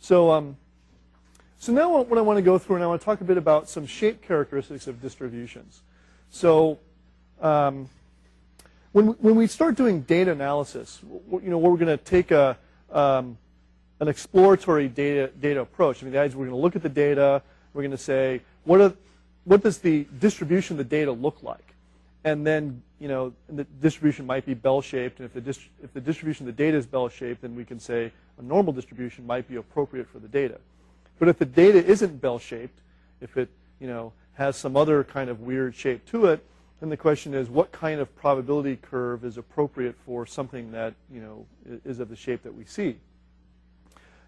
So now what I want to go through, and I want to talk a bit about some shape characteristics of distributions. So when we start doing data analysis, we're going to take an exploratory data approach. I mean, the idea is we're going to look at the data. We're going to say, what does the distribution of the data look like? And then, the distribution might be bell-shaped. And if the distribution of the data is bell-shaped, then we can say a normal distribution might be appropriate for the data. But if the data isn't bell-shaped, if it, has some other kind of weird shape to it, then the question is, what kind of probability curve is appropriate for something that, is of the shape that we see?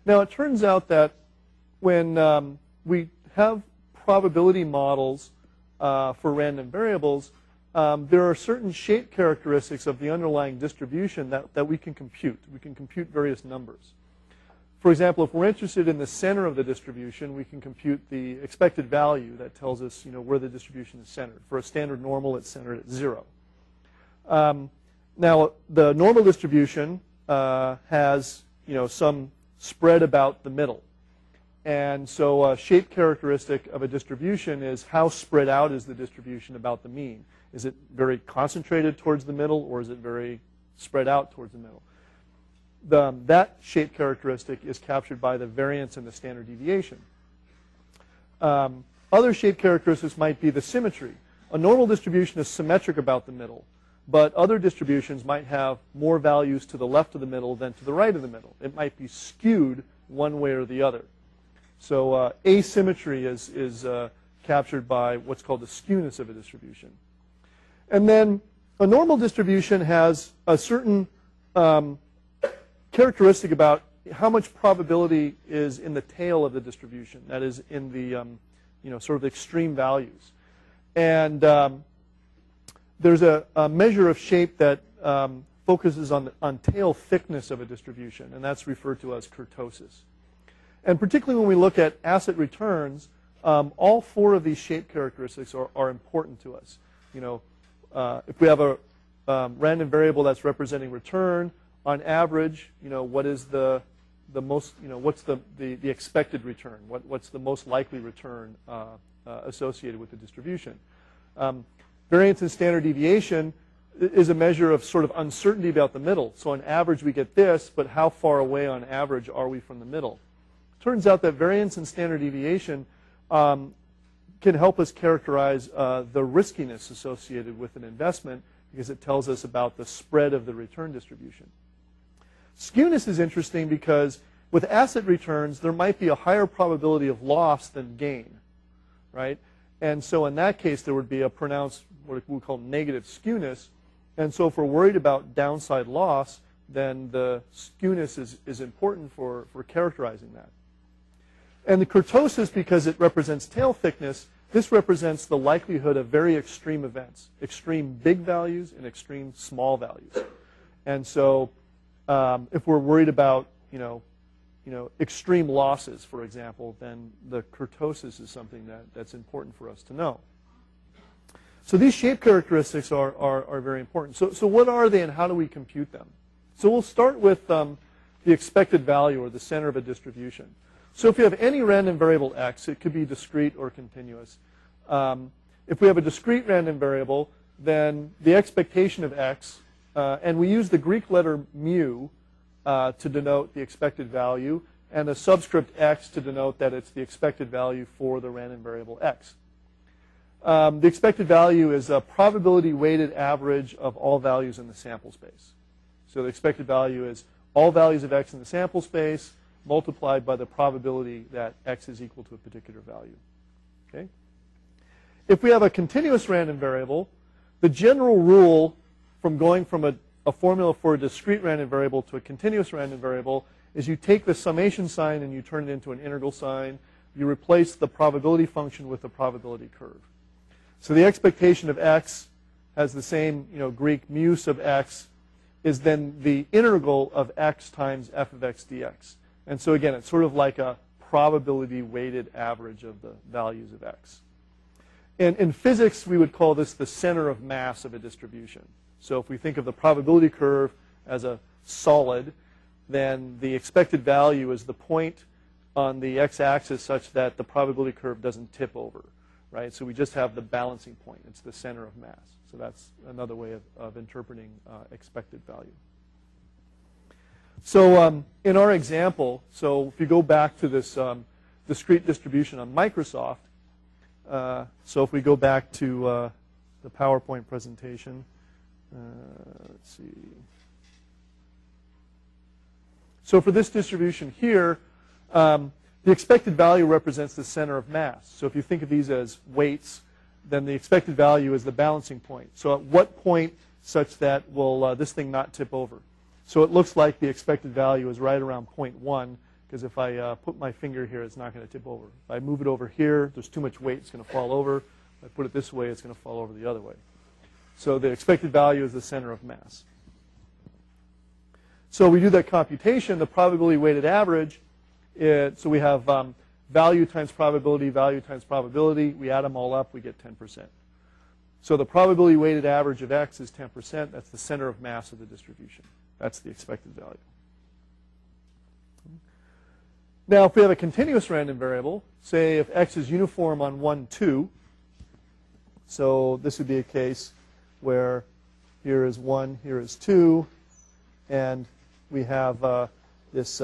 Now, it turns out that when we have probability models for random variables, there are certain shape characteristics of the underlying distribution that we can compute. We can compute various numbers. For example, if we're interested in the center of the distribution, we can compute the expected value that tells us, where the distribution is centered. For a standard normal, it's centered at 0. Now, the normal distribution has, some spread about the middle. And so a shape characteristic of a distribution is how spread out is the distribution about the mean. Is it very concentrated towards the middle, or is it very spread out towards the middle? That shape characteristic is captured by the variance and the standard deviation. Other shape characteristics might be the symmetry. A normal distribution is symmetric about the middle, but other distributions might have more values to the left of the middle than to the right of the middle. It might be skewed one way or the other. So asymmetry is captured by what's called the skewness of a distribution. And then a normal distribution has a certain characteristic about how much probability is in the tail of the distribution, that is in the sort of extreme values. And there's a measure of shape that focuses on tail thickness of a distribution, and that's referred to as kurtosis. And particularly when we look at asset returns, all 4 of these shape characteristics are important to us. If we have a random variable that's representing return, on average, what is the most, what's the expected return? What's the most likely return associated with the distribution? Variance and standard deviation is a measure of sort of uncertainty about the middle. So on average, we get this, but how far away on average are we from the middle? Turns out that variance and standard deviation can help us characterize the riskiness associated with an investment, because it tells us about the spread of the return distribution. Skewness is interesting because with asset returns, there might be a higher probability of loss than gain, right? And so in that case, there would be a pronounced, what we call negative skewness. And so if we're worried about downside loss, then the skewness is important for characterizing that. And the kurtosis, because it represents tail thickness, this represents the likelihood of very extreme events, extreme big values and extreme small values. And so if we're worried about, extreme losses, for example, then the kurtosis is something that's important for us to know. So these shape characteristics are very important. So what are they, and how do we compute them? So we'll start with the expected value, or the center of a distribution. So if we have any random variable x, it could be discrete or continuous. If we have a discrete random variable, then the expectation of x, and we use the Greek letter mu to denote the expected value, and a subscript x to denote that it's the expected value for the random variable x. The expected value is a probability-weighted average of all values in the sample space. So the expected value is all values of x in the sample space multiplied by the probability that x is equal to a particular value. Okay? If we have a continuous random variable, the general rule from going from a formula for a discrete random variable to a continuous random variable is you take the summation sign and you turn it into an integral sign. You replace the probability function with the probability curve. So the expectation of x has the same, Greek mu sub x is then the integral of x times f of x dx. And so again, it's sort of like a probability-weighted average of the values of x. And in physics, we would call this the center of mass of a distribution. So if we think of the probability curve as a solid, then the expected value is the point on the x-axis such that the probability curve doesn't tip over, right? So we just have the balancing point. It's the center of mass. So that's another way of interpreting expected value. So in our example, so if you go back to this discrete distribution on Microsoft, so if we go back to the PowerPoint presentation, let's see. So for this distribution here, the expected value represents the center of mass. So if you think of these as weights, then the expected value is the balancing point. So at what point such that will this thing not tip over? So it looks like the expected value is right around 0.1, because if I put my finger here, it's not going to tip over. If I move it over here, there's too much weight, it's going to fall over. If I put it this way, it's going to fall over the other way. So the expected value is the center of mass. So we do that computation, the probability weighted average. So we have value times probability, value times probability. We add them all up, we get 10%. So the probability weighted average of x is 10%. That's the center of mass of the distribution. That's the expected value. Now, if we have a continuous random variable, say if x is uniform on 1, 2, so this would be a case where here is 1, here is 2, and we have this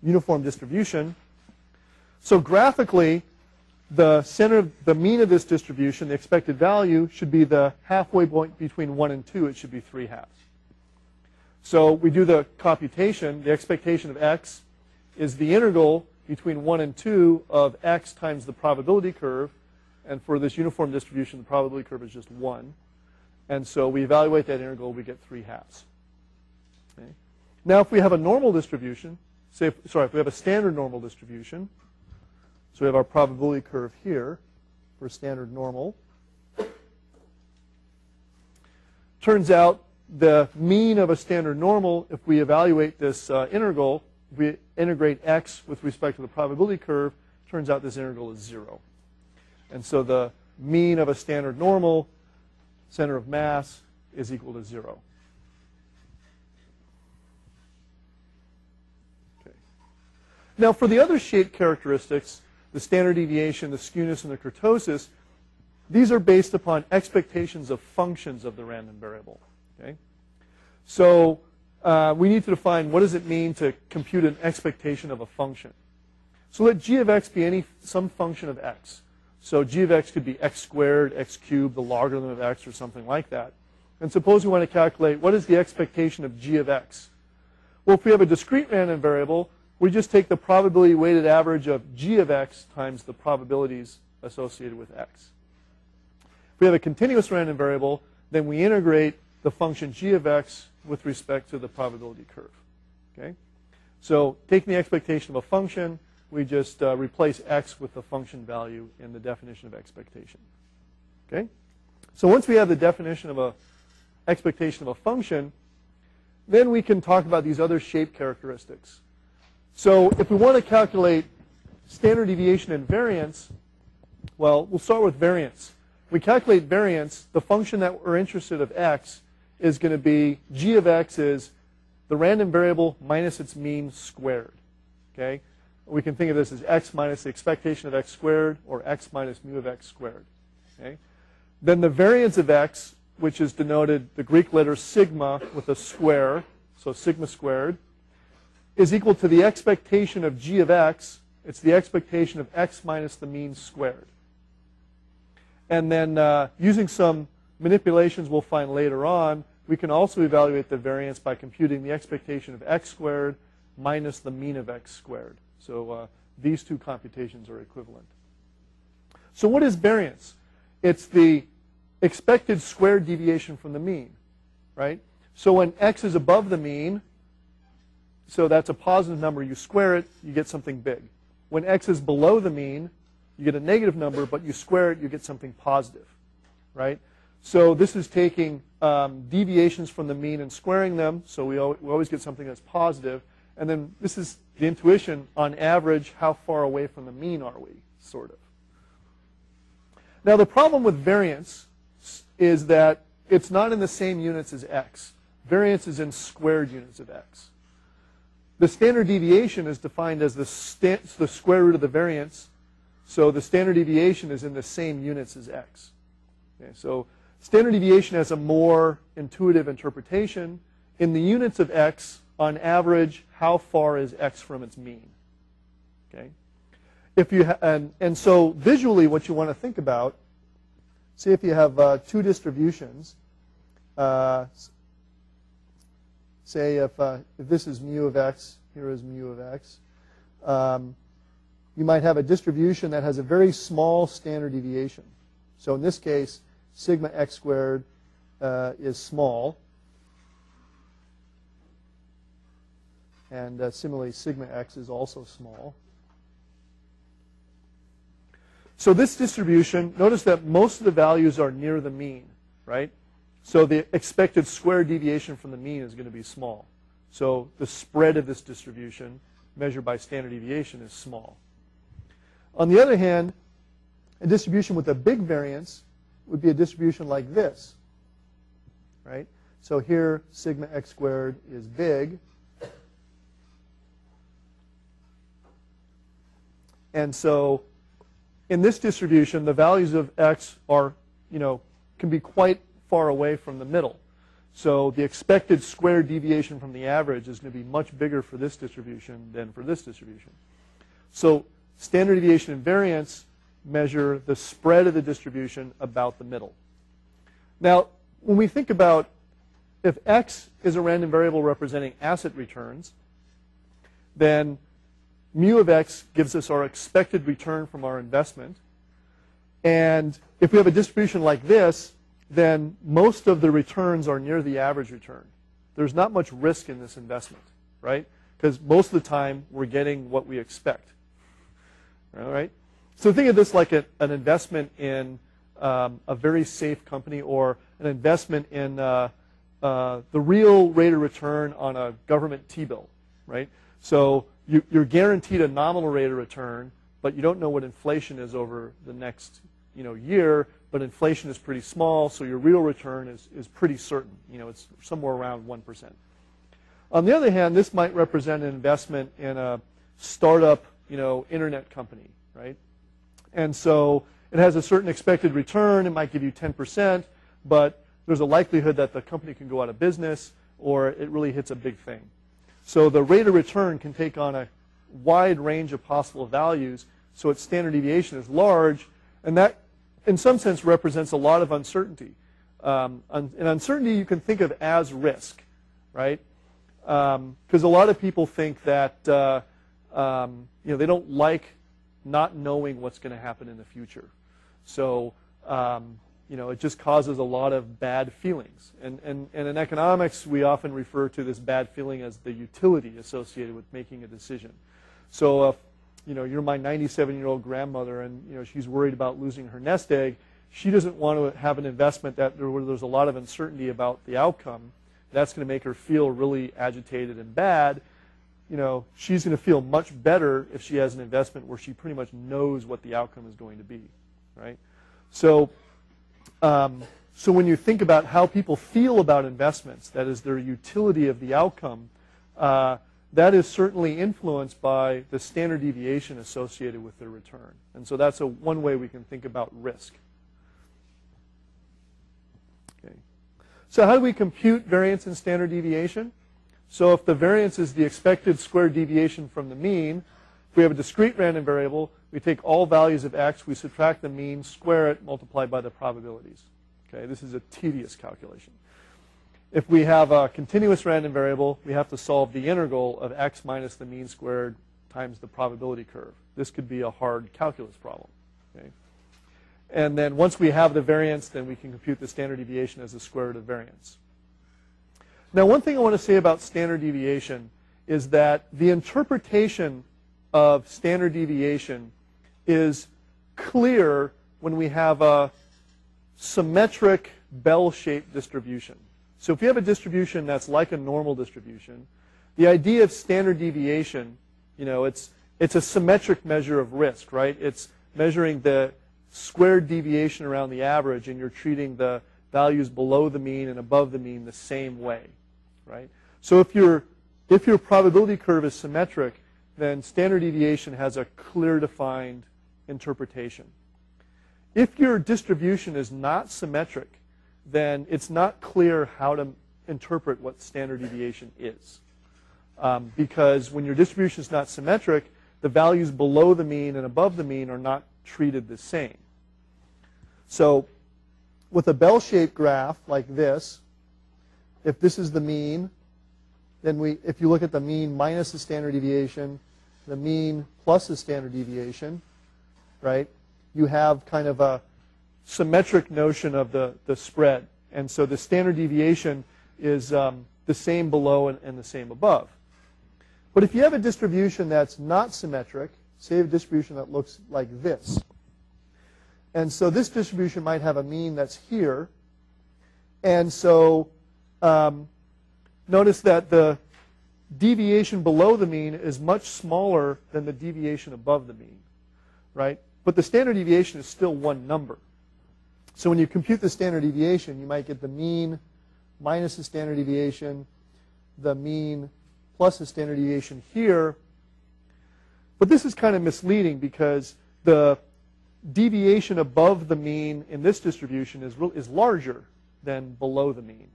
uniform distribution. So graphically, the mean of this distribution, the expected value, should be the halfway point between 1 and 2. It should be 3/2. So we do the computation. The expectation of x is the integral between 1 and 2 of x times the probability curve. And for this uniform distribution, the probability curve is just 1. And so we evaluate that integral, we get 3/2. Okay. Now, if we have a normal distribution, if we have a standard normal distribution, so we have our probability curve here for standard normal. Turns out the mean of a standard normal, if we evaluate this integral, if we integrate x with respect to the probability curve, turns out this integral is 0. And so the mean of a standard normal, center of mass, is equal to 0. Okay. Now, for the other shape characteristics, the standard deviation, the skewness, and the kurtosis, these are based upon expectations of functions of the random variable. Okay? So we need to define what does it mean to compute an expectation of a function. So let g of x be some function of x. So g of x could be x squared, x cubed, the logarithm of x, or something like that. And suppose we want to calculate what is the expectation of g of x. Well, if we have a discrete random variable, we just take the probability weighted average of g of x times the probabilities associated with x. If we have a continuous random variable, then we integrate the function g of x with respect to the probability curve. Okay? So taking the expectation of a function, we just replace x with the function value in the definition of expectation. Okay? So once we have the definition of a expectation of a function, then we can talk about these other shape characteristics. So if we want to calculate standard deviation and variance, well, we'll start with variance. We calculate variance, the function that we're interested of x is going to be g of x is the random variable minus its mean squared. Okay? We can think of this as x minus the expectation of x squared, or x minus mu of x squared. Okay? Then the variance of x, which is denoted the Greek letter sigma with a square, so sigma squared, is equal to the expectation of g of x. It's the expectation of x minus the mean squared. And then using some manipulations we'll find later on, we can also evaluate the variance by computing the expectation of x squared minus the mean of x squared. So these two computations are equivalent. So what is variance? It's the expected squared deviation from the mean, right? So when x is above the mean, so that's a positive number, you square it, you get something big. When x is below the mean, you get a negative number, but you square it, you get something positive, right? So this is taking deviations from the mean and squaring them, so we always get something that's positive. And then this is the intuition, on average, how far away from the mean are we, sort of. Now the problem with variance is that it's not in the same units as x. Variance is in squared units of x. The standard deviation is defined as the square root of the variance. So the standard deviation is in the same units as x. Okay, so standard deviation has a more intuitive interpretation. In the units of x, on average, how far is x from its mean? Okay. If you and so visually, what you want to think about, say if you have two distributions, say if this is mu of x, here is mu of x, you might have a distribution that has a very small standard deviation. So in this case, sigma x squared is small. And similarly, sigma x is also small. So this distribution, notice that most of the values are near the mean, right? So the expected square deviation from the mean is going to be small. So the spread of this distribution, measured by standard deviation, is small. On the other hand, a distribution with a big variance would be a distribution like this, right? So here, sigma x squared is big. And so in this distribution, the values of x are, can be quite far away from the middle. So the expected square deviation from the average is going to be much bigger for this distribution than for this distribution. So standard deviation and variance measure the spread of the distribution about the middle. Now, when we think about if x is a random variable representing asset returns, then mu of x gives us our expected return from our investment. And if we have a distribution like this, then most of the returns are near the average return. There's not much risk in this investment, right? Because most of the time, we're getting what we expect. All right? So think of this like an investment in a very safe company, or an investment in the real rate of return on a government T-bill, right? So you're guaranteed a nominal rate of return, but you don't know what inflation is over the next year, but inflation is pretty small, so your real return is pretty certain. It's somewhere around 1%. On the other hand, this might represent an investment in a startup, internet company, right? And so it has a certain expected return. It might give you 10%, but there's a likelihood that the company can go out of business, or it really hits a big thing. So the rate of return can take on a wide range of possible values, so its standard deviation is large, and that, in some sense, represents a lot of uncertainty. And uncertainty you can think of as risk, right? Because a lot of people think that they don't like not knowing what's going to happen in the future. So it just causes a lot of bad feelings. And in economics, we often refer to this bad feeling as the utility associated with making a decision. So if you're my 97-year-old grandmother, and she's worried about losing her nest egg, she doesn't want to have an investment where there's a lot of uncertainty about the outcome. That's going to make her feel really agitated and bad. She's going to feel much better if she has an investment where she pretty much knows what the outcome is going to be, right? So when you think about how people feel about investments, that is their utility of the outcome, that is certainly influenced by the standard deviation associated with their return. And so that's one way we can think about risk. Okay. So how do we compute variance and standard deviation? So if the variance is the expected square deviation from the mean, if we have a discrete random variable, we take all values of x, we subtract the mean, square it, multiply by the probabilities. Okay, this is a tedious calculation. If we have a continuous random variable, we have to solve the integral of x minus the mean squared times the probability curve. This could be a hard calculus problem. Okay? And then once we have the variance, then we can compute the standard deviation as the square root of variance. Now, one thing I want to say about standard deviation is that the interpretation of standard deviation is clear when we have a symmetric bell-shaped distribution. So if you have a distribution that's like a normal distribution, the idea of standard deviation, it's a symmetric measure of risk, right? It's measuring the squared deviation around the average, and you're treating the values below the mean and above the mean the same way, right? So if you're if your probability curve is symmetric, then standard deviation has a clear defined interpretation. If your distribution is not symmetric, then it's not clear how to interpret what standard deviation is. Because when your distribution is not symmetric, the values below the mean and above the mean are not treated the same. So with a bell-shaped graph like this, if this is the mean, then if you look at the mean minus the standard deviation, the mean plus the standard deviation, right, you have kind of a symmetric notion of the spread. And so the standard deviation is the same below and the same above. But if you have a distribution that's not symmetric, say a distribution that looks like this, and so this distribution might have a mean that's here, and so notice that the deviation below the mean is much smaller than the deviation above the mean, right? But the standard deviation is still one number. So when you compute the standard deviation, you might get the mean minus the standard deviation, the mean plus the standard deviation here. But this is kind of misleading because the deviation above the mean in this distribution is larger than below the mean.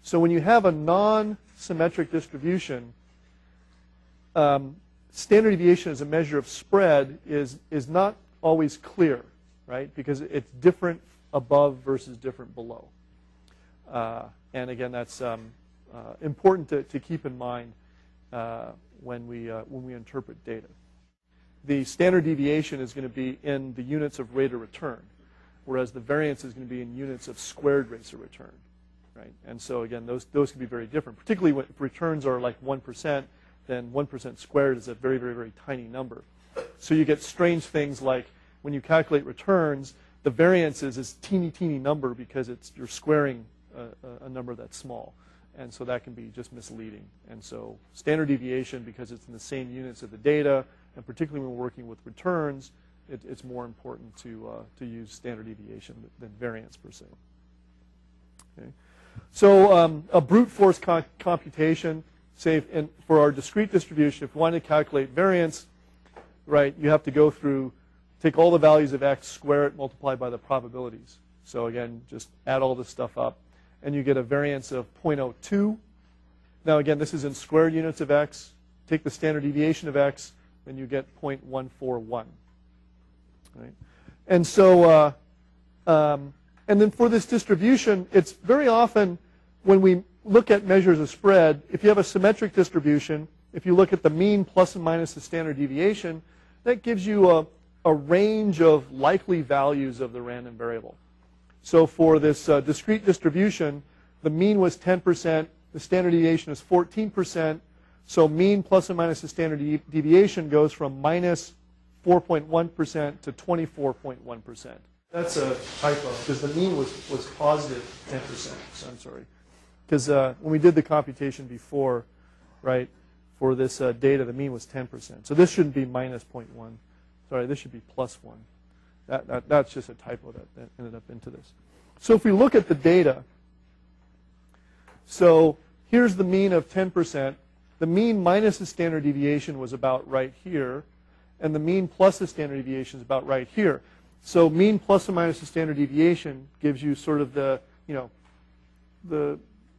So when you have a non-symmetric distribution, standard deviation as a measure of spread is not always clear, right? Because it's different above versus different below. And again, that's important to keep in mind when we interpret data. The standard deviation is going to be in the units of rate of return, whereas the variance is going to be in units of squared rates of return, right? And so again, those can be very different. Particularly if returns are like 1%, then 1% squared is a very, very, very tiny number. So you get strange things like when you calculate returns, the variance is this teeny, teeny number because you're squaring a number that's small. And so that can be just misleading. And so standard deviation, because it's in the same units of the data, and particularly when we're working with returns, it's more important to use standard deviation than variance per se. Okay. So a brute force computation, say for our discrete distribution, if we want to calculate variance, right, you have to go through, take all the values of x, square it, multiply by the probabilities. So again, just add all this stuff up, and you get a variance of 0.02. Now again, this is in squared units of x. Take the standard deviation of x, and you get 0.141. Right? And so, and then for this distribution, it's very often when we look at measures of spread, if you have a symmetric distribution, if you look at the mean plus and minus the standard deviation, that gives you a range of likely values of the random variable. So for this discrete distribution, the mean was 10%, the standard deviation is 14%, so mean plus or minus the standard deviation goes from minus 4.1% to 24.1%. That's a typo because the mean was positive 10%. So I'm sorry. Because when we did the computation before, right, for this data, the mean was 10%. So this shouldn't be minus 0.1. Sorry, this should be plus 1. That's just a typo that ended up into this. So if we look at the data, so here's the mean of 10%. The mean minus the standard deviation was about right here, and the mean plus the standard deviation is about right here. So mean plus or minus the standard deviation gives you sort of the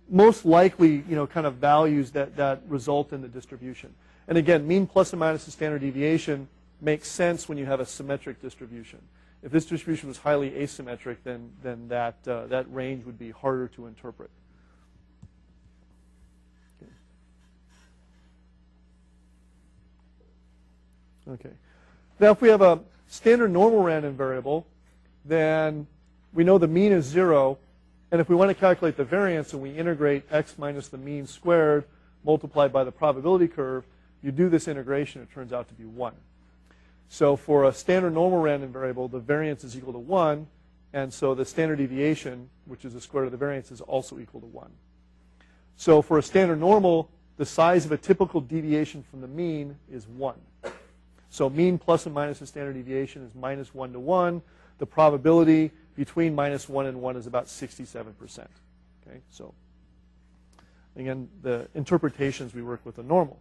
most likely, kind of values that result in the distribution. And again, mean plus or minus the standard deviation makes sense when you have a symmetric distribution. If this distribution was highly asymmetric, then that range would be harder to interpret. Okay. Now, if we have a standard normal random variable, then we know the mean is 0. And if we want to calculate the variance and we integrate x minus the mean squared multiplied by the probability curve, you do this integration, it turns out to be 1. So for a standard normal random variable, the variance is equal to 1. And so the standard deviation, which is the square root of the variance, is also equal to 1. So for a standard normal, the size of a typical deviation from the mean is 1. So mean plus and minus the standard deviation is minus 1 to 1. The probability between minus 1 and 1 is about 67%. Okay, so Again, the interpretations we work with are normal.